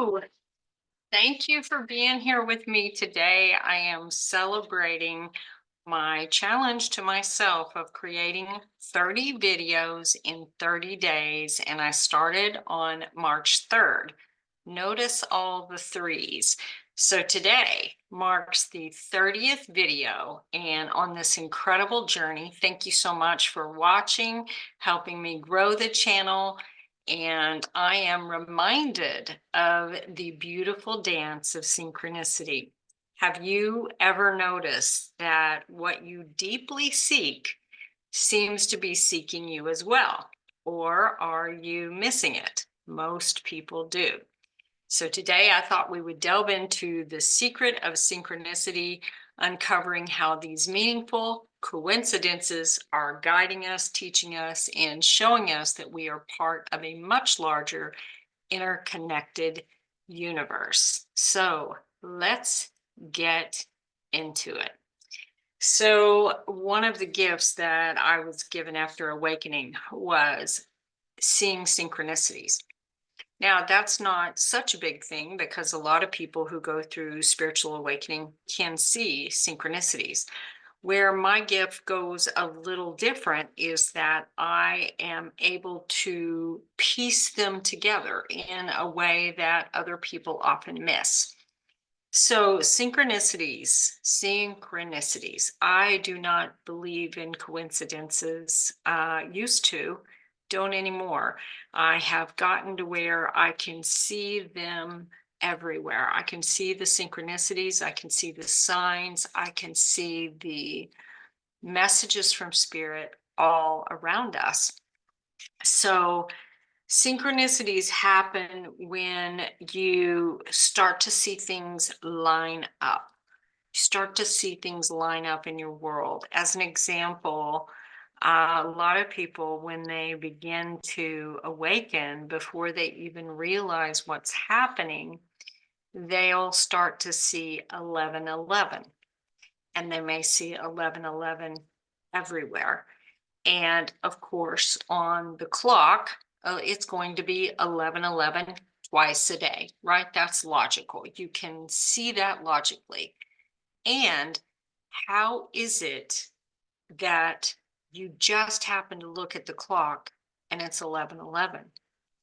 Hello. Thank you for being here with me today. I am celebrating my challenge to myself of creating 30 videos in 30 days, and I started on March 3rd. Notice all the threes. So today marks the 30th video, and on this incredible journey, thank you so much for watching, helping me grow the channel. And I am reminded of the beautiful dance of synchronicity. Have you ever noticed that what you deeply seek seems to be seeking you as well? Or are you missing it? Most people do. So today I thought we would delve into the secret of synchronicity, uncovering how these meaningful coincidences are guiding us, teaching us, and showing us that we are part of a much larger interconnected universe. So let's get into it. So one of the gifts that I was given after awakening was seeing synchronicities. Now, that's not such a big thing because a lot of people who go through spiritual awakening can see synchronicities. Where my gift goes a little different is that I am able to piece them together in a way that other people often miss. So, synchronicities. I do not believe in coincidences, used to, don't anymore. I have gotten to where I can see them everywhere. I can see the synchronicities, I can see the signs, I can see the messages from spirit all around us. So, synchronicities happen when you start to see things line up. You start to see things line up in your world. As an example, a lot of people, when they begin to awaken, before they even realize what's happening, they'll start to see 1111. And they may see 1111 everywhere. And of course, on the clock, it's going to be 1111 twice a day, right? That's logical. You can see that logically. And how is it that you just happen to look at the clock and it's 1111,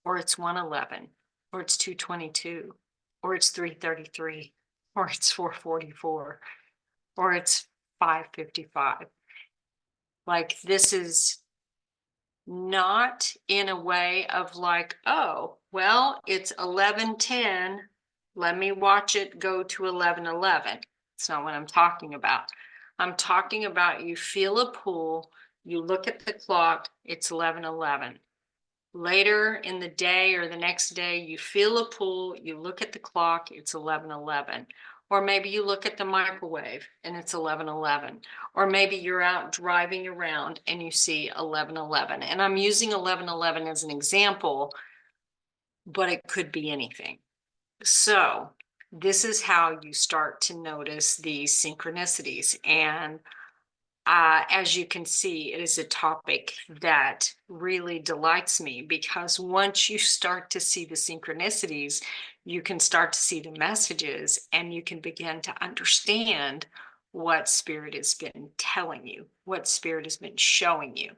or it's 111, or it's 222, or it's 333, or it's 444, or it's 555? Like, this is not in a way of like, oh, well, it's 11:10. Let me watch it go to 11:11. It's not what I'm talking about. I'm talking about you feel a pull, you look at the clock, it's 11:11. Later in the day or the next day, you feel a pull, you look at the clock, it's 11:11. Or maybe you look at the microwave and it's 11:11. Or maybe you're out driving around and you see 11:11. And I'm using 11:11 as an example, but it could be anything. So this is how you start to notice these synchronicities. And as you can see, it is a topic that really delights me, because once you start to see the synchronicities, you can start to see the messages and you can begin to understand what spirit has been telling you, what spirit has been showing you.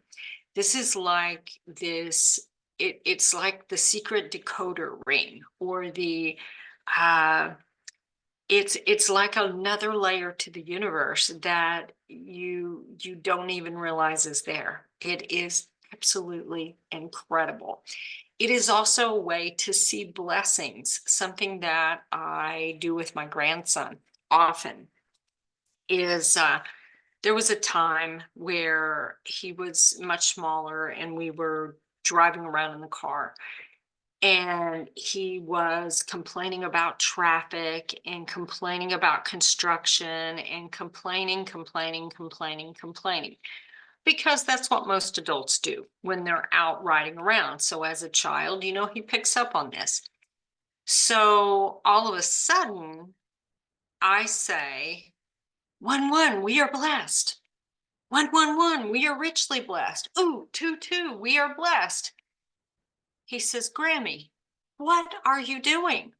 This is like this, it's like the secret decoder ring, or the uh, it's like another layer to the universe that you don't even realize is there. It is absolutely incredible. It is also a way to see blessings. Something that I do with my grandson often is there was a time where he was much smaller and we were driving around in the car, and he was complaining about traffic and complaining about construction and complaining, because that's what most adults do when they're out riding around. So as a child, he picks up on this. So all of a sudden, I say, 1-1, we are blessed. 1-1-1, we are richly blessed. Ooh, 2-2, we are blessed. He says, Grammy, what are you doing?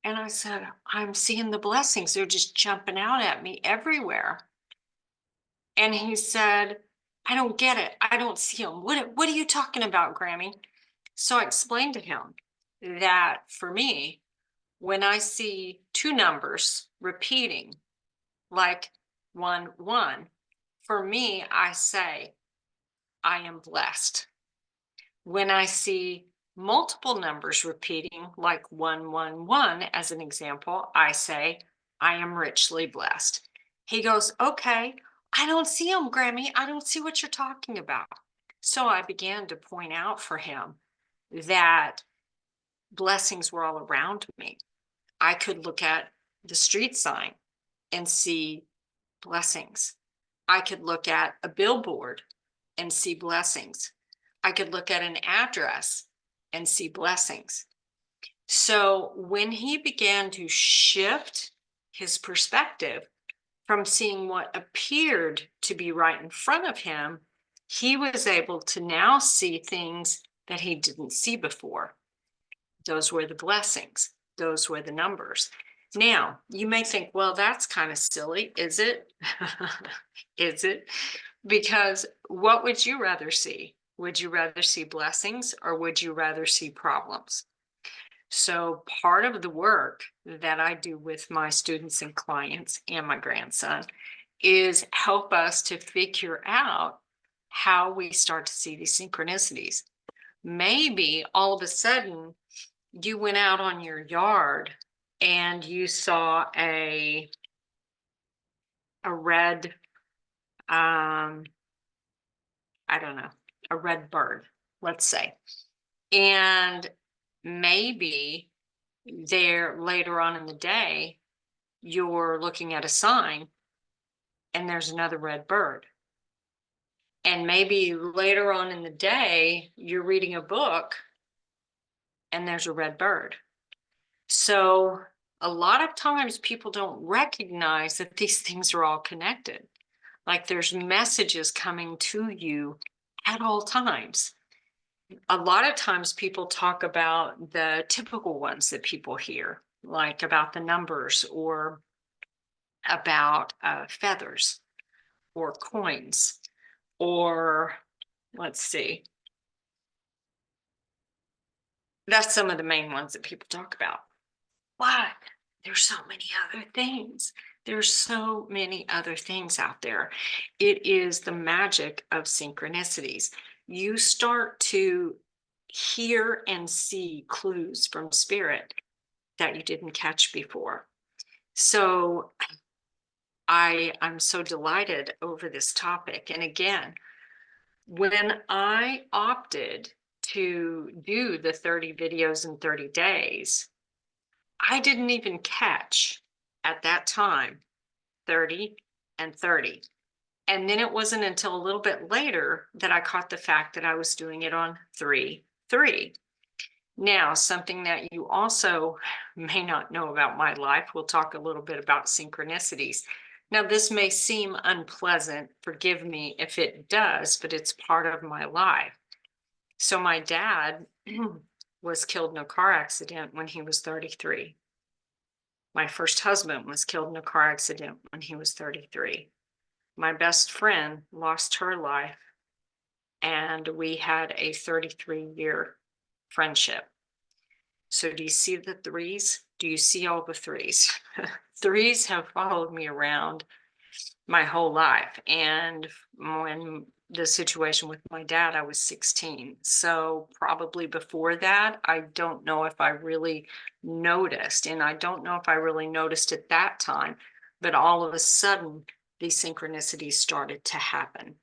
And I said, I'm seeing the blessings. They're just jumping out at me everywhere. And he said, I don't get it. I don't see them. What are you talking about, Grammy? So I explained to him that for me, when I see two numbers repeating, like 1 1, for me, I say, I am blessed. When I see multiple numbers repeating, like 1 1 1, as an example, I say, I am richly blessed. He goes, okay, I don't see them, Grammy. I don't see what you're talking about. So I began to point out for him that blessings were all around me. I could look at the street sign and see blessings. I could look at a billboard and see blessings. I could look at an address and see blessings. So when he began to shift his perspective from seeing what appeared to be right in front of him, he was able to now see things that he didn't see before. Those were the blessings. Those were the numbers. Now, you may think, well, that's kind of silly. Is it? Is it? Because what would you rather see? Would you rather see blessings or would you rather see problems? So part of the work that I do with my students and clients and my grandson is help us to figure out how we start to see these synchronicities. Maybe all of a sudden you went out on your yard and you saw a red, I don't know, a red bird, let's say. And maybe there later on in the day, you're looking at a sign and there's another red bird. And maybe later on in the day, you're reading a book and there's a red bird. So a lot of times people don't recognize that these things are all connected. Like there's messages coming to you at all times. A lot of times people talk about the typical ones that people hear, like about the numbers or about feathers or coins, or let's see. That's some of the main ones that people talk about. But there's so many other things. There's so many other things out there. It is the magic of synchronicities. You start to hear and see clues from spirit that you didn't catch before. So I'm so delighted over this topic. And again, when I opted to do the 30 videos in 30 days, I didn't even catch at that time 30 and 30. And then it wasn't until a little bit later that I caught the fact that I was doing it on 3 3. Now, something that you also may not know about my life, we'll talk a little bit about synchronicities. Now, this may seem unpleasant, forgive me if it does, but it's part of my life. So my dad was killed in a car accident when he was 33. My first husband was killed in a car accident when he was 33. My best friend lost her life, and we had a 33-year friendship. So do you see the threes? Do you see all the threes? Threes have followed me around my whole life. And when the situation with my dad, I was 16. So probably before that, I don't know if I really noticed. And I don't know if I really noticed at that time, but all of a sudden, these synchronicities started to happen.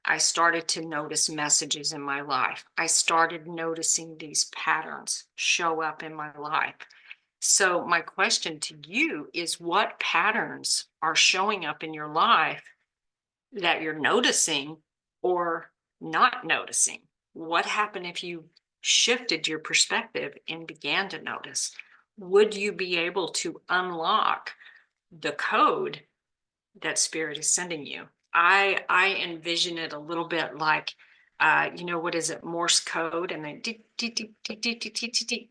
I started to notice messages in my life. I started noticing these patterns show up in my life. So my question to you is, what patterns are showing up in your life that you're noticing or not noticing? What happened if you shifted your perspective and began to notice? Would you be able to unlock the code that spirit is sending you? I envision it a little bit like what is it, Morse code, and then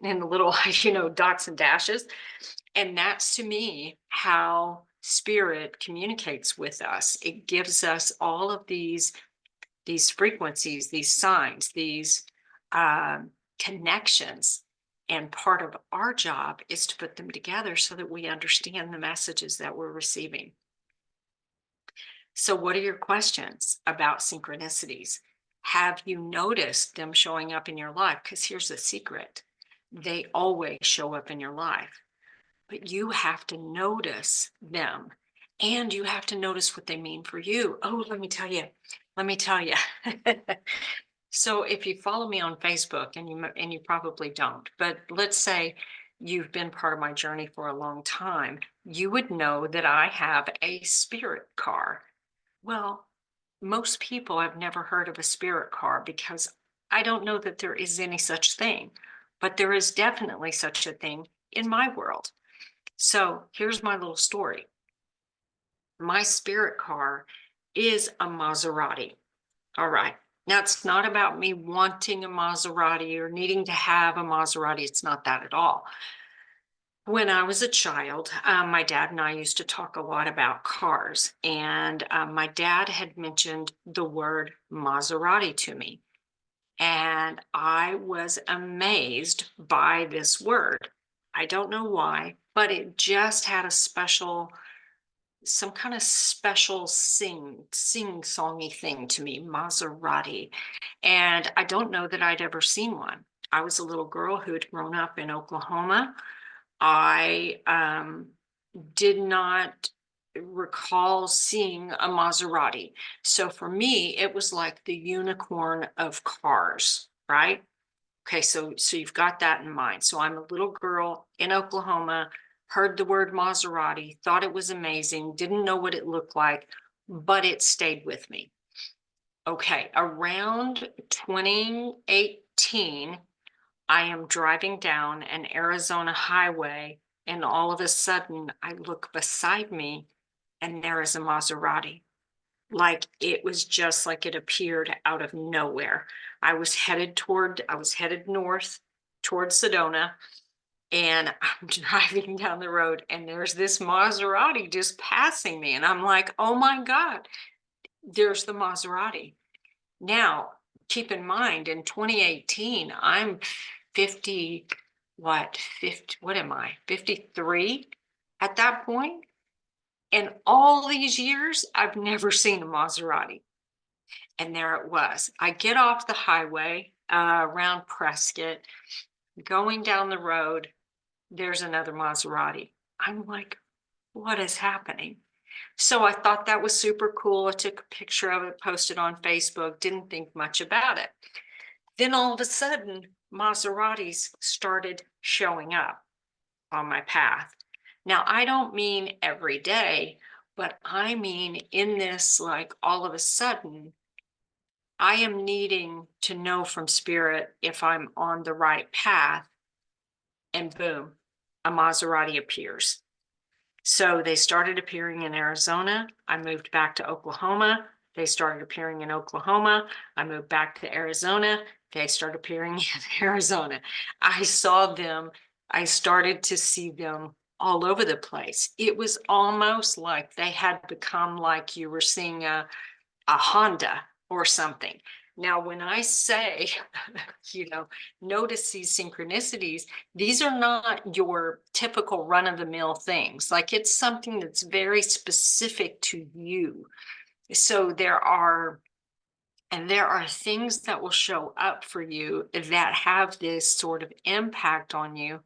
and the little, dots and dashes. And that's, to me, how spirit communicates with us. It gives us all of these frequencies, these signs, these connections. And part of our job is to put them together so that we understand the messages that we're receiving. So what are your questions about synchronicities? Have you noticed them showing up in your life? Because here's the secret. They always show up in your life, but you have to notice them, and you have to notice what they mean for you. Oh, let me tell you. So if you follow me on Facebook, and you probably don't, but let's say you've been part of my journey for a long time, you would know that I have a spirit car. Well, most people have never heard of a spirit car because I don't know that there is any such thing, but there is definitely such a thing in my world. So here's my little story. My spirit car is a Maserati. All right. Now, it's not about me wanting a Maserati or needing to have a Maserati. It's not that at all. When I was a child, my dad and I used to talk a lot about cars, and my dad had mentioned the word Maserati to me, and I was amazed by this word. I don't know why, but it just had some kind of special sing-songy thing to me, Maserati. And I don't know that I'd ever seen one. I was a little girl who had grown up in Oklahoma. I did not recall seeing a Maserati. So for me, it was like the unicorn of cars, right? Okay, so you've got that in mind. So I'm a little girl in Oklahoma, heard the word Maserati, thought it was amazing, didn't know what it looked like, but it stayed with me. Okay, around 2018, I am driving down an Arizona highway, and all of a sudden I look beside me and there is a Maserati. Like, it was just like it appeared out of nowhere. I was headed north towards Sedona, and I'm driving down the road, and there's this Maserati just passing me. And I'm like, oh my God, there's the Maserati. Now, keep in mind, in 2018, I'm 50, what am I, 53 at that point? And all these years, I've never seen a Maserati. And there it was. I get off the highway around Prescott, going down the road, there's another Maserati. I'm like, what is happening? So I thought that was super cool. I took a picture of it, posted on Facebook, didn't think much about it. Then all of a sudden, Maseratis started showing up on my path. Now, I don't mean every day, but I mean in this, like, all of a sudden, I am needing to know from spirit if I'm on the right path, and boom, a Maserati appears. So they started appearing in Arizona. I moved back to Oklahoma. They started appearing in Oklahoma. I moved back to Arizona. They started appearing in Arizona. I started to see them all over the place. It was almost like they had become like you were seeing a Honda or something. Now, when I say, notice these synchronicities, these are not your typical run-of-the-mill things. Like, it's something that's very specific to you. So there are things that will show up for you that have this sort of impact on you.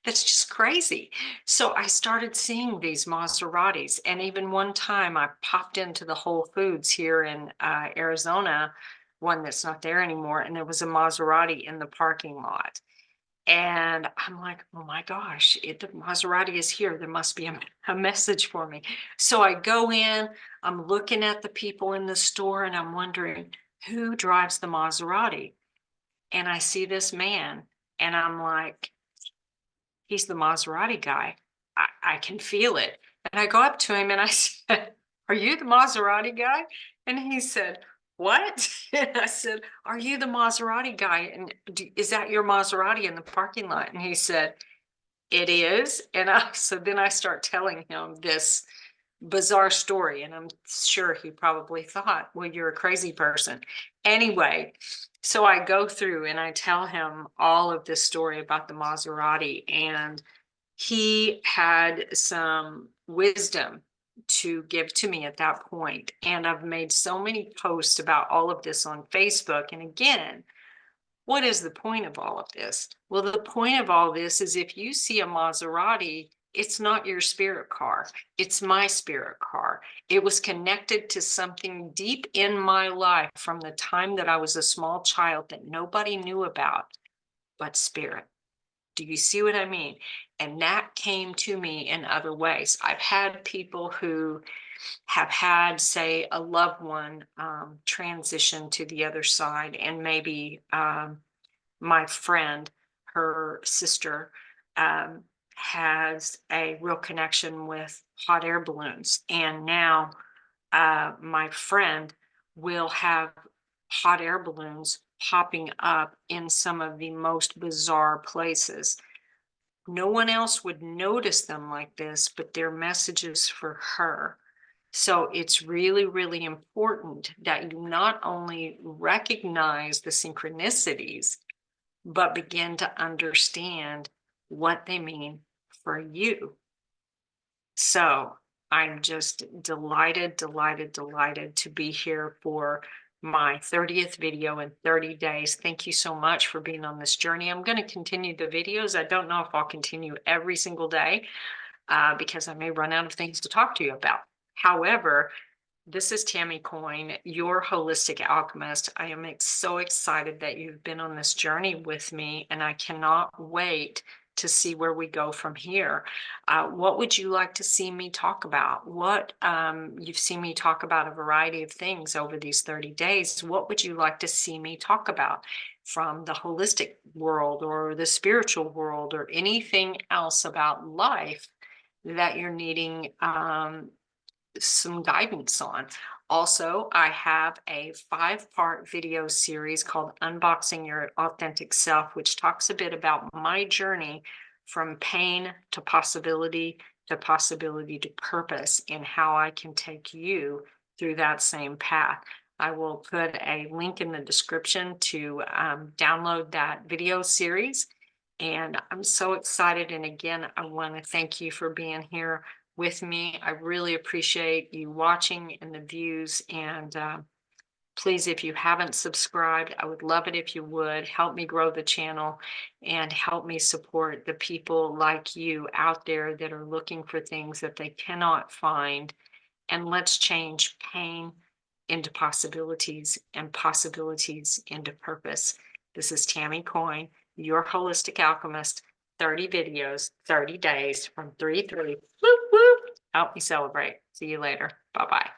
That's just crazy. So I started seeing these Maseratis, and even one time I popped into the Whole Foods here in Arizona, one that's not there anymore, and there was a Maserati in the parking lot. And I'm like, oh my gosh, the Maserati is here. There must be a message for me. So I go in, I'm looking at the people in the store, and I'm wondering, who drives the Maserati? And I see this man, and I'm like, he's the Maserati guy. I can feel it. And I go up to him and I said, are you the Maserati guy? And he said, what? And I said, are you the Maserati guy? And is that your Maserati in the parking lot? And he said, it is. And so then I start telling him this bizarre story. And I'm sure he probably thought, well, you're a crazy person. Anyway, so I go through and I tell him all of this story about the Maserati. And he had some wisdom to give to me at that point. And I've made so many posts about all of this on Facebook. And again, what is the point of all of this? Well, the point of all this is if you see a Maserati, it's not your spirit car. It's my spirit car. It was connected to something deep in my life from the time that I was a small child that nobody knew about but spirit. Do you see what I mean? And that came to me in other ways. I've had people who have had, say, a loved one transition to the other side, and maybe my friend, her sister, has a real connection with hot air balloons. And now my friend will have hot air balloons popping up in some of the most bizarre places. No one else would notice them like this, but they're messages for her. So it's really, really important that you not only recognize the synchronicities, but begin to understand what they mean for you. So I'm just delighted to be here for my 30th video in 30 days. Thank you so much for being on this journey. I'm going to continue the videos. I don't know if I'll continue every single day because I may run out of things to talk to you about. However, this is Tammy Coin, your holistic alchemist. I am so excited that you've been on this journey with me, and I cannot wait to see where we go from here. What would you like to see me talk about? You've seen me talk about a variety of things over these 30 days. What would you like to see me talk about from the holistic world or the spiritual world or anything else about life that you're needing some guidance on? Also, I have a 5-part video series called Unboxing Your Authentic Self, which talks a bit about my journey from pain to possibility to purpose, and how I can take you through that same path. I will put a link in the description to download that video series. And I'm so excited. And again, I want to thank you for being here with me. I really appreciate you watching and the views. And please, if you haven't subscribed, I would love it if you would. Help me grow the channel and help me support the people like you out there that are looking for things that they cannot find. And let's change pain into possibilities and possibilities into purpose. This is Tammy Coin, your holistic alchemist. 30 videos, 30 days from 3-3. Whoop, whoop. Help me celebrate. See you later. Bye-bye.